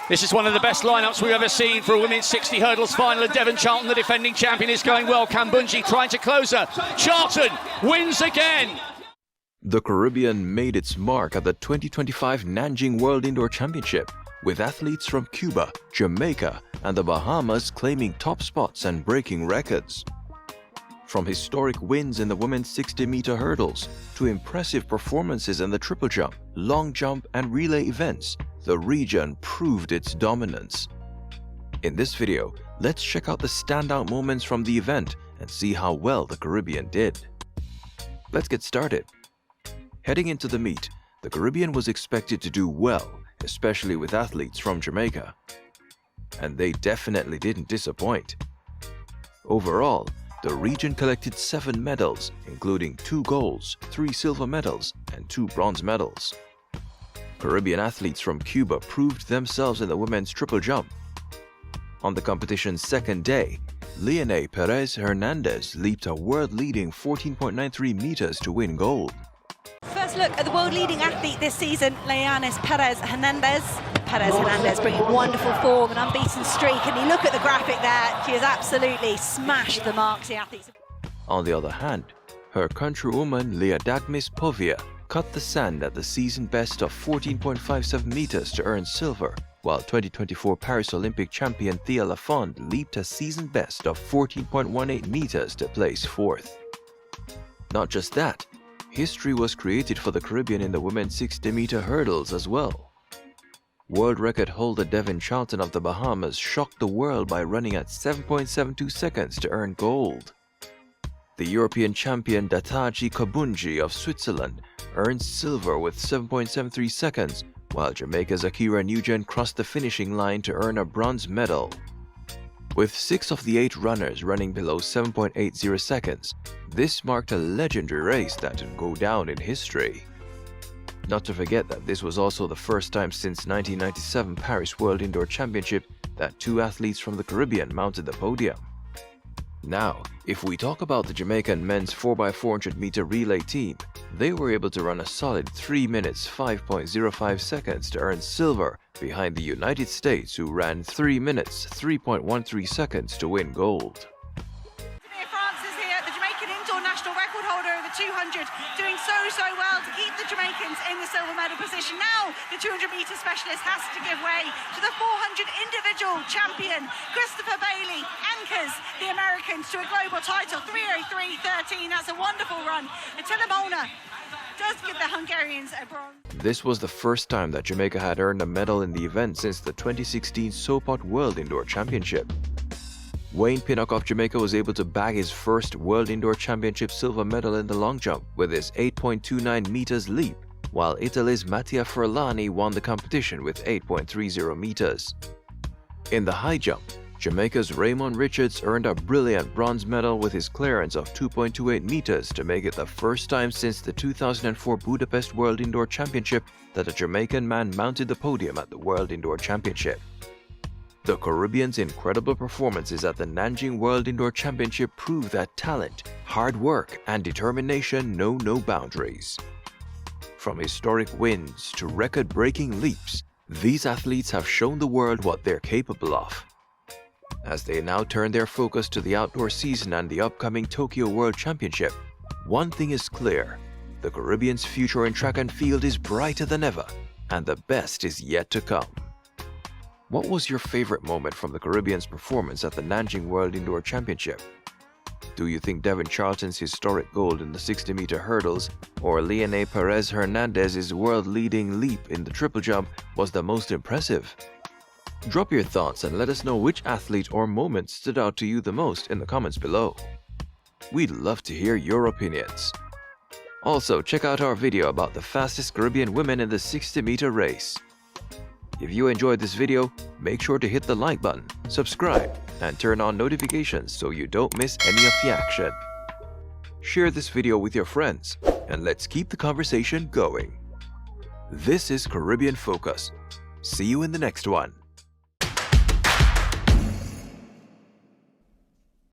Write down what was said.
This is one of the best lineups we've ever seen for a women's 60 hurdles final, and Devynne Charlton, the defending champion, is going well. Kambunji trying to close her. Charlton wins again. The Caribbean made its mark at the 2025 Nanjing World Indoor Championship, with athletes from Cuba, Jamaica, and the Bahamas claiming top spots and breaking records. From historic wins in the women's 60-meter hurdles to impressive performances in the triple jump, long jump, and relay events, the region proved its dominance. In this video, let's check out the standout moments from the event and see how well the Caribbean did. Let's get started. Heading into the meet, the Caribbean was expected to do well, especially with athletes from Jamaica. And they definitely didn't disappoint. Overall, the region collected 7 medals, including 2 golds, 3 silver medals, and 2 bronze medals. Caribbean athletes from Cuba proved themselves in the women's triple jump. On the competition's second day, Lyenais Perez Hernandez leaped a world-leading 14.93 meters to win gold. First look at the world-leading athlete this season, Lyenais Perez Hernandez. Perez Hernandez bringing wonderful form, an unbeaten streak, and you look at the graphic there, she has absolutely smashed the marks, the athletes. On the other hand, her countrywoman Lyenais Perez cut the sand at the season best of 14.57 meters to earn silver, while 2024 Paris Olympic champion Thea Lafond leaped a season best of 14.18 meters to place 4th. Not just that, history was created for the Caribbean in the women's 60-meter hurdles as well. World record holder Devynne Charlton of the Bahamas shocked the world by running at 7.72 seconds to earn gold. The European champion Dataji Kambunji of Switzerland earned silver with 7.73 seconds, while Jamaica's Ackera Nugent crossed the finishing line to earn a bronze medal. With 6 of the 8 runners running below 7.80 seconds, this marked a legendary race that would go down in history. Not to forget that this was also the first time since 1997 Paris World Indoor Championship that 2 athletes from the Caribbean mounted the podium. Now, if we talk about the Jamaican men's 4x400 meter relay team, they were able to run a solid 3 minutes 5.05 seconds to earn silver behind the United States, who ran 3 minutes 3.13 seconds to win gold. France is here, the Jamaican indoor national record holder of the 200, doing so well to keep the Jamaicans in the silver medal position. Now the 200-meter specialist has to give way to the 400 individual champion. Christopher Bailey anchors the Americans to a global title, 3:03.13. That's a wonderful run. Attila Molnar does give the Hungarians a bronze. This was the first time that Jamaica had earned a medal in the event since the 2016 SOPOT World Indoor Championship. Wayne Pinnock of Jamaica was able to bag his first World Indoor Championship silver medal in the long jump with his 8.29 meters leap, while Italy's Mattia Furlani won the competition with 8.30 meters. In the high jump, Jamaica's Raymond Richards earned a brilliant bronze medal with his clearance of 2.28 meters to make it the first time since the 2004 Budapest World Indoor Championship that a Jamaican man mounted the podium at the World Indoor Championship. The Caribbean's incredible performances at the Nanjing World Indoor Championship prove that talent, hard work, and determination know no boundaries. From historic wins to record-breaking leaps, these athletes have shown the world what they're capable of. As they now turn their focus to the outdoor season and the upcoming Tokyo World Championship, one thing is clear: the Caribbean's future in track and field is brighter than ever, and the best is yet to come. What was your favorite moment from the Caribbean's performance at the Nanjing World Indoor Championship? Do you think Devynne Charlton's historic gold in the 60-meter hurdles or Lyenais Perez Hernandez's world-leading leap in the triple jump was the most impressive? Drop your thoughts and let us know which athlete or moment stood out to you the most in the comments below. We'd love to hear your opinions. Also, check out our video about the fastest Caribbean women in the 60-meter race. If you enjoyed this video, make sure to hit the like button, subscribe, and turn on notifications so you don't miss any of the action. Share this video with your friends, and let's keep the conversation going. This is Caribbean Focus. See you in the next one.